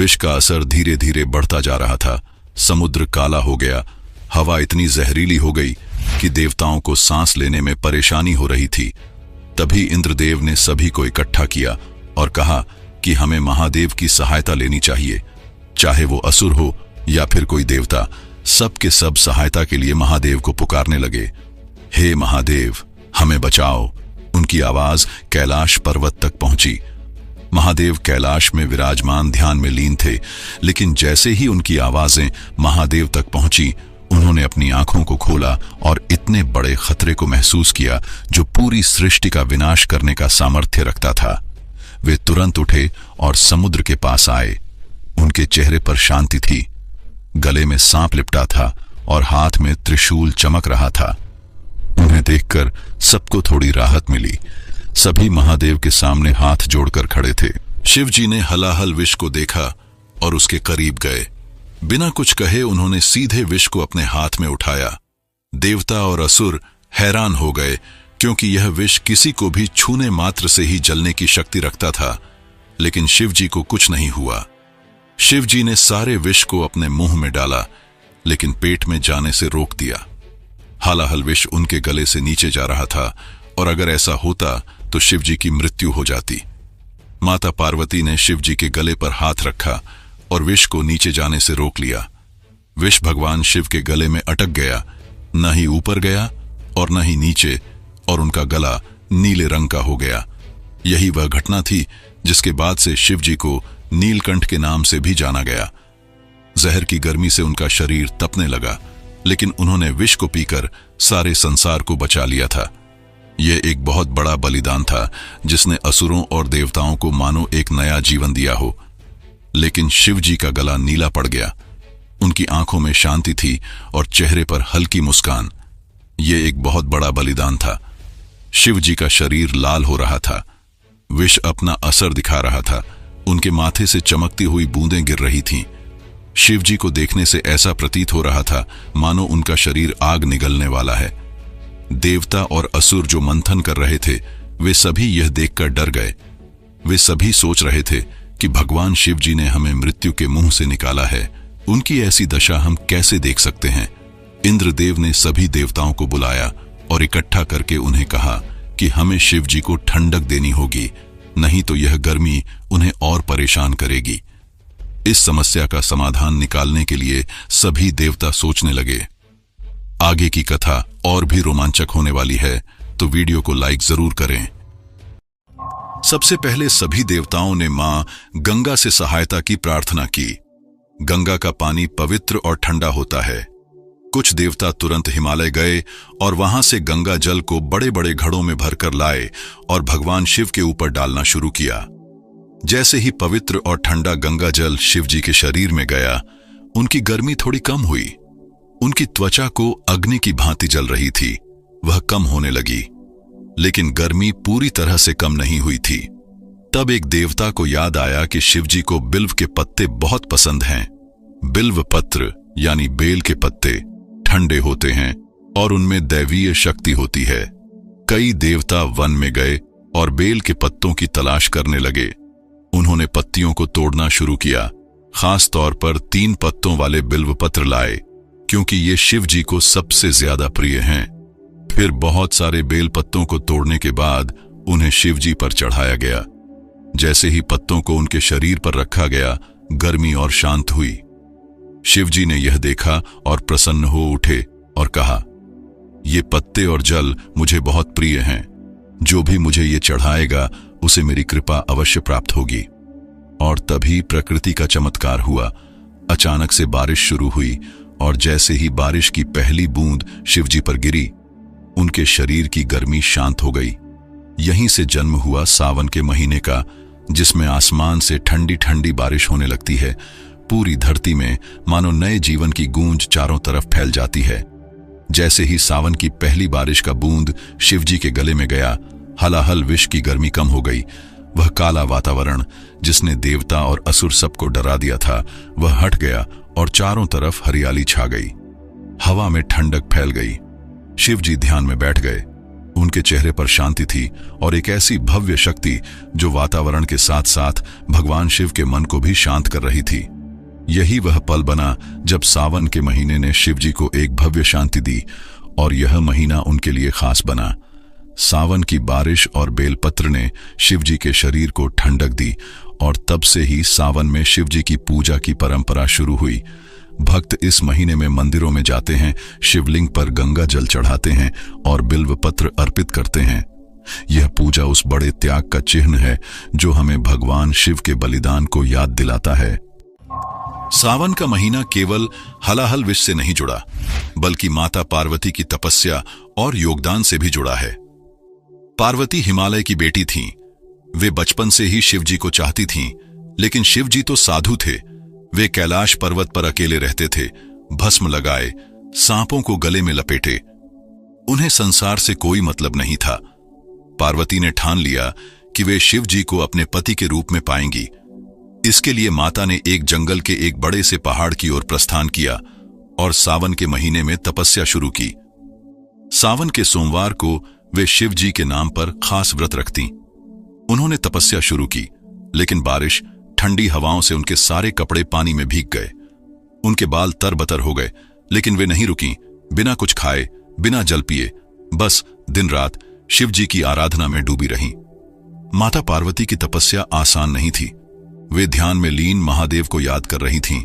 विष का असर धीरे धीरे बढ़ता जा रहा था। समुद्र काला हो गया, हवा इतनी जहरीली हो गई कि देवताओं को सांस लेने में परेशानी हो रही थी। तभी इंद्रदेव ने सभी को इकट्ठा किया और कहा कि हमें महादेव की सहायता लेनी चाहिए। चाहे वो असुर हो या फिर कोई देवता, सब के सब सहायता के लिए महादेव को पुकारने लगे। हे महादेव, हमें बचाओ। उनकी आवाज कैलाश पर्वत तक पहुंची। महादेव कैलाश में विराजमान ध्यान में लीन थे, लेकिन जैसे ही उनकी आवाजें महादेव तक पहुंची, उन्होंने अपनी आंखों को खोला और इतने बड़े खतरे को महसूस किया जो पूरी सृष्टि का विनाश करने का सामर्थ्य रखता था। वे तुरंत उठे और समुद्र के पास आए। उनके चेहरे पर शांति थी, गले में सांप लिपटा था और हाथ में त्रिशूल चमक रहा था। उन्हें देखकर सबको थोड़ी राहत मिली। सभी महादेव के सामने हाथ जोड़कर खड़े थे। शिवजी ने हलाहल विष को देखा और उसके करीब गए। बिना कुछ कहे उन्होंने सीधे विष को अपने हाथ में उठाया। देवता और असुर हैरान हो गए, क्योंकि यह विष किसी को भी छूने मात्र से ही जलने की शक्ति रखता था। लेकिन शिवजी को कुछ नहीं हुआ। शिवजी ने सारे विष को अपने मुंह में डाला, लेकिन पेट में जाने से रोक दिया। हलाहल विष उनके गले से नीचे जा रहा था, और अगर ऐसा होता तो शिवजी की मृत्यु हो जाती। माता पार्वती ने शिवजी के गले पर हाथ रखा और विष को नीचे जाने से रोक लिया। विष भगवान शिव के गले में अटक गया, न ही ऊपर गया और न ही नीचे, और उनका गला नीले रंग का हो गया। यही वह घटना थी जिसके बाद से शिवजी को नीलकंठ के नाम से भी जाना गया। जहर की गर्मी से उनका शरीर तपने लगा, लेकिन उन्होंने विष को पीकर सारे संसार को बचा लिया था। यह एक बहुत बड़ा बलिदान था, जिसने असुरों और देवताओं को मानो एक नया जीवन दिया हो। लेकिन शिवजी का गला नीला पड़ गया। उनकी आंखों में शांति थी और चेहरे पर हल्की मुस्कान। यह एक बहुत बड़ा बलिदान था। शिवजी का शरीर लाल हो रहा था। विष अपना असर दिखा रहा था। उनके माथे से चमकती हुई बूंदें गिर रही थीं। शिवजी को देखने से ऐसा प्रतीत हो रहा था मानो उनका शरीर आग निगलने वाला है। देवता और असुर जो मंथन कर रहे थे, वे सभी यह देखकर डर गए। वे सभी सोच रहे थे कि भगवान शिवजी ने हमें मृत्यु के मुंह से निकाला है, उनकी ऐसी दशा हम कैसे देख सकते हैं। इंद्रदेव ने सभी देवताओं को बुलाया और इकट्ठा करके उन्हें कहा कि हमें शिवजी को ठंडक देनी होगी, नहीं तो यह गर्मी उन्हें और परेशान करेगी। इस समस्या का समाधान निकालने के लिए सभी देवता सोचने लगे। आगे की कथा और भी रोमांचक होने वाली है, तो वीडियो को लाइक जरूर करें। सबसे पहले सभी देवताओं ने मां गंगा से सहायता की प्रार्थना की। गंगा का पानी पवित्र और ठंडा होता है। कुछ देवता तुरंत हिमालय गए और वहां से गंगा जल को बड़े बड़े घड़ों में भरकर लाए और भगवान शिव के ऊपर डालना शुरू किया। जैसे ही पवित्र और ठंडा गंगा जल शिवजी के शरीर में गया, उनकी गर्मी थोड़ी कम हुई। उनकी त्वचा को अग्नि की भांति जल रही थी, वह कम होने लगी। लेकिन गर्मी पूरी तरह से कम नहीं हुई थी। तब एक देवता को याद आया कि शिवजी को बिल्व के पत्ते बहुत पसंद हैं। बिल्व पत्र यानी बेल के पत्ते ठंडे होते हैं और उनमें दैवीय शक्ति होती है। कई देवता वन में गए और बेल के पत्तों की तलाश करने लगे। उन्होंने पत्तियों को तोड़ना शुरू किया। खास तौर पर 3 पत्तों वाले बिल्व पत्र लाए, क्योंकि ये शिव जी को सबसे ज्यादा प्रिय हैं। फिर बहुत सारे बेल पत्तों को तोड़ने के बाद उन्हें शिव जी पर चढ़ाया गया। जैसे ही पत्तों को उनके शरीर पर रखा गया, गर्मी और शांत हुई। शिव जी ने यह देखा और प्रसन्न हो उठे और कहा, ये पत्ते और जल मुझे बहुत प्रिय हैं। जो भी मुझे ये चढ़ाएगा उसे मेरी कृपा अवश्य प्राप्त होगी। और तभी प्रकृति का चमत्कार हुआ। अचानक से बारिश शुरू हुई और जैसे ही बारिश की पहली बूंद शिवजी पर गिरी, उनके शरीर की गर्मी शांत हो गई। यहीं से जन्म हुआ सावन के महीने का, जिसमें आसमान से ठंडी ठंडी बारिश होने लगती है। पूरी धरती में मानो नए जीवन की गूंज चारों तरफ फैल जाती है। जैसे ही सावन की पहली बारिश का बूंद शिवजी के गले में गया, हलाहल विष की गर्मी कम हो गई। वह काला वातावरण जिसने देवता और असुर सबको डरा दिया था, वह हट गया और चारों तरफ हरियाली छा गई। हवा में ठंडक फैल गई। शिवजी ध्यान में बैठ गए। उनके चेहरे पर शांति थी और एक ऐसी भव्य शक्ति जो वातावरण के साथ साथ भगवान शिव के मन को भी शांत कर रही थी। यही वह पल बना जब सावन के महीने ने शिव जी को एक भव्य शांति दी और यह महीना उनके लिए खास बना। सावन की बारिश और बेलपत्र ने शिव जी के शरीर को ठंडक दी और तब से ही सावन में शिव जी की पूजा की परंपरा शुरू हुई। भक्त इस महीने में मंदिरों में जाते हैं, शिवलिंग पर गंगा जल चढ़ाते हैं और बिल्व पत्र अर्पित करते हैं। यह पूजा उस बड़े त्याग का चिन्ह है जो हमें भगवान शिव के बलिदान को याद दिलाता है। सावन का महीना केवल हलाहल विष से नहीं जुड़ा, बल्कि माता पार्वती की तपस्या और योगदान से भी जुड़ा है। पार्वती हिमालय की बेटी थीं। वे बचपन से ही शिव जी को चाहती थीं, लेकिन शिव जी तो साधु थे। वे कैलाश पर्वत पर अकेले रहते थे, भस्म लगाए, सांपों को गले में लपेटे। उन्हें संसार से कोई मतलब नहीं था। पार्वती ने ठान लिया कि वे शिव जी को अपने पति के रूप में पाएंगी। इसके लिए माता ने एक जंगल के एक बड़े से पहाड़ की ओर प्रस्थान किया और सावन के महीने में तपस्या शुरू की। सावन के सोमवार को वे शिव जी के नाम पर खास व्रत रखती। उन्होंने तपस्या शुरू की, लेकिन बारिश, ठंडी हवाओं से उनके सारे कपड़े पानी में भीग गए। उनके बाल तरबतर हो गए, लेकिन वे नहीं रुकीं। बिना कुछ खाए, बिना जल पिए, बस दिन रात शिव जी की आराधना में डूबी रहीं। माता पार्वती की तपस्या आसान नहीं थी। वे ध्यान में लीन महादेव को याद कर रही थीं।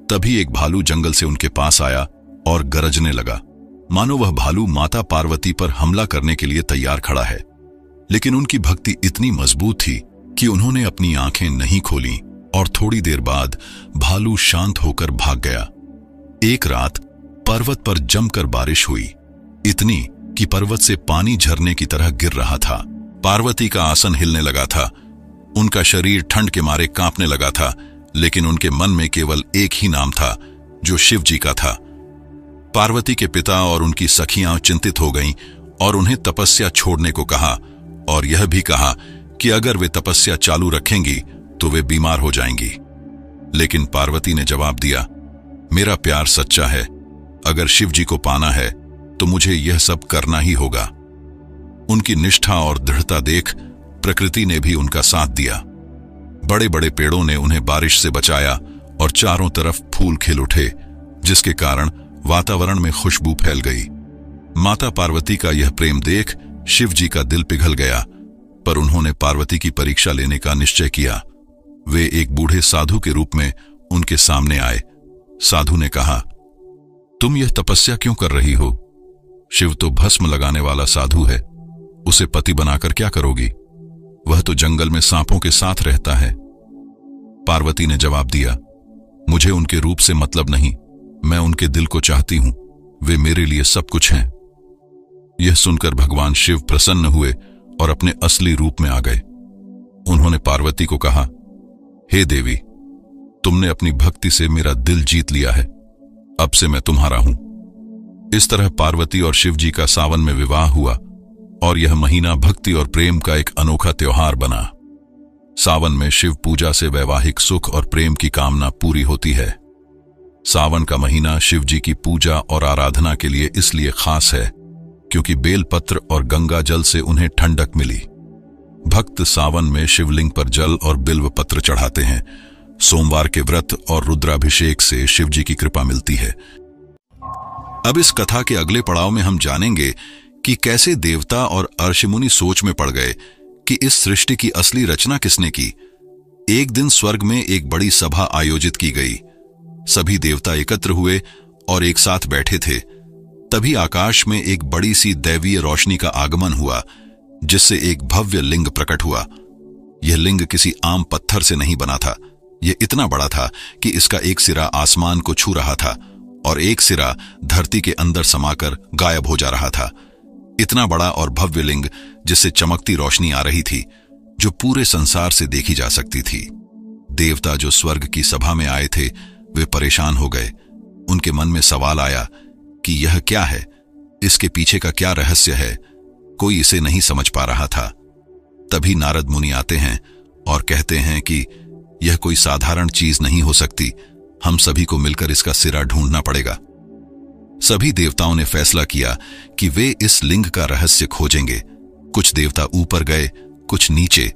तभी एक भालू जंगल से उनके पास आया और गरजने लगा, मानो वह भालू माता पार्वती पर हमला करने के लिए तैयार खड़ा है। लेकिन उनकी भक्ति इतनी मजबूत थी कि उन्होंने अपनी आंखें नहीं खोलीं और थोड़ी देर बाद भालू शांत होकर भाग गया। एक रात पर्वत पर जमकर बारिश हुई, इतनी कि पर्वत से पानी झरने की तरह गिर रहा था। पार्वती का आसन हिलने लगा था, उनका शरीर ठंड के मारे कांपने लगा था, लेकिन उनके मन में केवल एक ही नाम था जो शिव जी का था। पार्वती के पिता और उनकी सखियां चिंतित हो गईं और उन्हें तपस्या छोड़ने को कहा और यह भी कहा कि अगर वे तपस्या चालू रखेंगी तो वे बीमार हो जाएंगी। लेकिन पार्वती ने जवाब दिया, मेरा प्यार सच्चा है। अगर शिव जी को पाना है तो मुझे यह सब करना ही होगा। उनकी निष्ठा और दृढ़ता देख प्रकृति ने भी उनका साथ दिया। बड़े बड़े पेड़ों ने उन्हें बारिश से बचाया और चारों तरफ फूल खिल उठे, जिसके कारण वातावरण में खुशबू फैल गई। माता पार्वती का यह प्रेम देख शिव जी का दिल पिघल गया, पर उन्होंने पार्वती की परीक्षा लेने का निश्चय किया। वे एक बूढ़े साधु के रूप में उनके सामने आए। साधु ने कहा, तुम यह तपस्या क्यों कर रही हो? शिव तो भस्म लगाने वाला साधु है, उसे पति बनाकर क्या करोगी? वह तो जंगल में सांपों के साथ रहता है। पार्वती ने जवाब दिया, मुझे उनके रूप से मतलब नहीं, मैं उनके दिल को चाहती हूं। वे मेरे लिए सब कुछ हैं। यह सुनकर भगवान शिव प्रसन्न हुए और अपने असली रूप में आ गए। उन्होंने पार्वती को कहा, हे देवी, तुमने अपनी भक्ति से मेरा दिल जीत लिया है, अब से मैं तुम्हारा हूं। इस तरह पार्वती और शिव जी का सावन में विवाह हुआ और यह महीना भक्ति और प्रेम का एक अनोखा त्योहार बना। सावन में शिव पूजा से वैवाहिक सुख और प्रेम की कामना पूरी होती है। सावन का महीना शिव जी की पूजा और आराधना के लिए इसलिए खास है क्योंकि बेलपत्र और गंगा जल से उन्हें ठंडक मिली। भक्त सावन में शिवलिंग पर जल और बिल्व पत्र चढ़ाते हैं। सोमवार के व्रत और रुद्राभिषेक से शिव जी की कृपा मिलती है। अब इस कथा के अगले पड़ाव में हम जानेंगे कि कैसे देवता और अर्षमुनि सोच में पड़ गए कि इस सृष्टि की असली रचना किसने की। एक दिन स्वर्ग में एक बड़ी सभा आयोजित की गई। सभी देवता एकत्र हुए और एक साथ बैठे थे। तभी आकाश में एक बड़ी सी दैवीय रोशनी का आगमन हुआ, जिससे एक भव्य लिंग प्रकट हुआ। यह लिंग किसी आम पत्थर से नहीं बना था। यह इतना बड़ा था कि इसका एक सिरा आसमान को छू रहा था और एक सिरा धरती के अंदर समाकर गायब हो जा रहा था। इतना बड़ा और भव्य लिंग जिससे चमकती रोशनी आ रही थी, जो पूरे संसार से देखी जा सकती थी। देवता जो स्वर्ग की सभा में आए थे, वे परेशान हो गए। उनके मन में सवाल आया कि यह क्या है, इसके पीछे का क्या रहस्य है। कोई इसे नहीं समझ पा रहा था। तभी नारद मुनि आते हैं और कहते हैं कि यह कोई साधारण चीज नहीं हो सकती, हम सभी को मिलकर इसका सिरा ढूंढना पड़ेगा। सभी देवताओं ने फैसला किया कि वे इस लिंग का रहस्य खोजेंगे। कुछ देवता ऊपर गए, कुछ नीचे,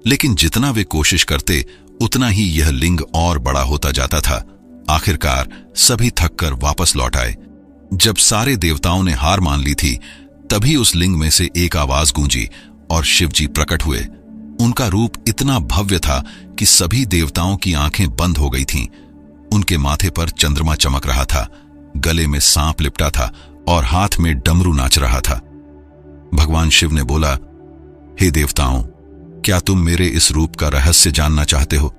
लेकिन जितना वे कोशिश करते उतना ही यह लिंग और बड़ा होता जाता था। आखिरकार सभी थककर वापस लौट आए। जब सारे देवताओं ने हार मान ली थी, तभी उस लिंग में से एक आवाज गूंजी और शिवजी प्रकट हुए। उनका रूप इतना भव्य था कि सभी देवताओं की आंखें बंद हो गई थीं। उनके माथे पर चंद्रमा चमक रहा था, गले में सांप लिपटा था और हाथ में डमरू नाच रहा था। भगवान शिव ने बोला, हे देवताओं, क्या तुम मेरे इस रूप का रहस्य जानना चाहते हो?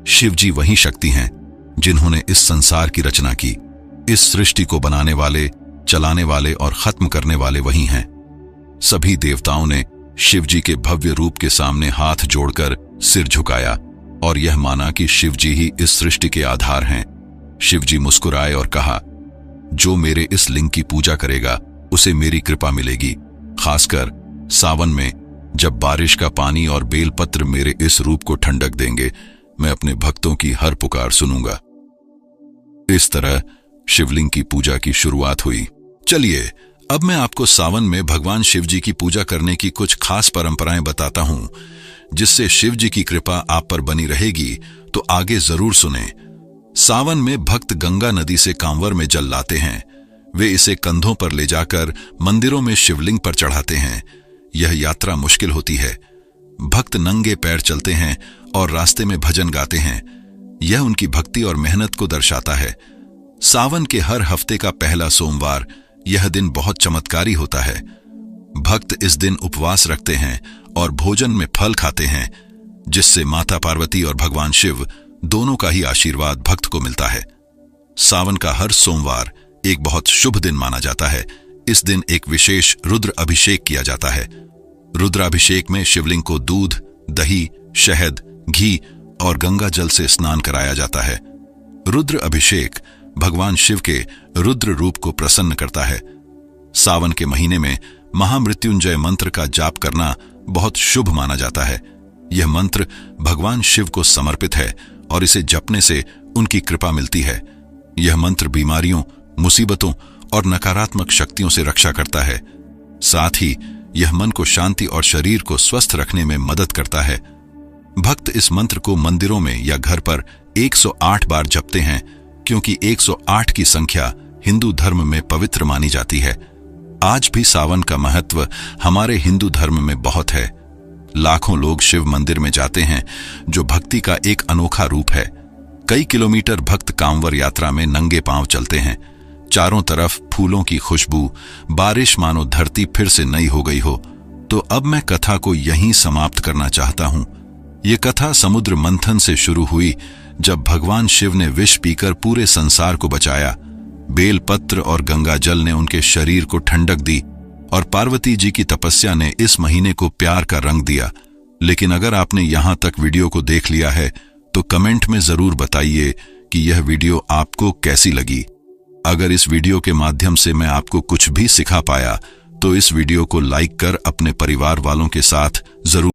शिवजी वही शक्ति हैं जिन्होंने इस संसार की रचना की। इस सृष्टि को बनाने वाले, चलाने वाले और खत्म करने वाले वही हैं। सभी देवताओं ने शिवजी के भव्य रूप के सामने हाथ जोड़कर सिर झुकाया और यह माना कि शिवजी ही इस सृष्टि के आधार हैं। शिवजी मुस्कुराए और कहा, जो मेरे इस लिंग की पूजा करेगा उसे मेरी कृपा मिलेगी। खासकर सावन में, जब बारिश का पानी और बेलपत्र मेरे इस रूप को ठंडक देंगे, मैं अपने भक्तों की हर पुकार सुनूंगा। इस तरह शिवलिंग की पूजा की शुरुआत हुई। चलिए, अब मैं आपको सावन में भगवान शिवजी की पूजा करने की कुछ खास परंपराएं बताता हूं, जिससे शिवजी की कृपा आप पर बनी रहेगी। तो आगे जरूर सुने। सावन में भक्त गंगा नदी से कांवर में जल लाते हैं। वे इसे कंधों पर ले जाकर मंदिरों में शिवलिंग पर चढ़ाते हैं। यह यात्रा मुश्किल होती है। भक्त नंगे पैर चलते हैं और रास्ते में भजन गाते हैं। यह उनकी भक्ति और मेहनत को दर्शाता है। सावन के हर हफ्ते का पहला सोमवार यह दिन बहुत चमत्कारी होता है। भक्त इस दिन उपवास रखते हैं और भोजन में फल खाते हैं, जिससे माता पार्वती और भगवान शिव दोनों का ही आशीर्वाद भक्त को मिलता है। सावन का हर सोमवार एक बहुत शुभ दिन माना जाता है। इस दिन एक विशेष रुद्र अभिषेक किया जाता है। रुद्राभिषेक में शिवलिंग को दूध, दही, शहद, घी और गंगा जल से स्नान कराया जाता है। रुद्र अभिषेक भगवान शिव के रुद्र रूप को प्रसन्न करता है। सावन के महीने में महामृत्युंजय मंत्र का जाप करना बहुत शुभ माना जाता है। यह मंत्र भगवान शिव को समर्पित है और इसे जपने से उनकी कृपा मिलती है। यह मंत्र बीमारियों, मुसीबतों और नकारात्मक शक्तियों से रक्षा करता है। साथ ही यह मन को शांति और शरीर को स्वस्थ रखने में मदद करता है। भक्त इस मंत्र को मंदिरों में या घर पर 108 बार जपते हैं, क्योंकि 108 की संख्या हिंदू धर्म में पवित्र मानी जाती है। आज भी सावन का महत्व हमारे हिंदू धर्म में बहुत है। लाखों लोग शिव मंदिर में जाते हैं, जो भक्ति का एक अनोखा रूप है। कई किलोमीटर भक्त कांवर यात्रा में नंगे पांव चलते हैं। चारों तरफ फूलों की खुशबू, बारिश मानो धरती फिर से नई हो गई हो। तो अब मैं कथा को यहीं समाप्त करना चाहता हूं। ये कथा समुद्र मंथन से शुरू हुई, जब भगवान शिव ने विष पीकर पूरे संसार को बचाया। बेलपत्र और गंगा जल ने उनके शरीर को ठंडक दी और पार्वती जी की तपस्या ने इस महीने को प्यार का रंग दिया। लेकिन अगर आपने यहां तक वीडियो को देख लिया है तो कमेंट में जरूर बताइए कि यह वीडियो आपको कैसी लगी। अगर इस वीडियो के माध्यम से मैं आपको कुछ भी सिखा पाया तो इस वीडियो को लाइक कर अपने परिवार वालों के साथ जरूर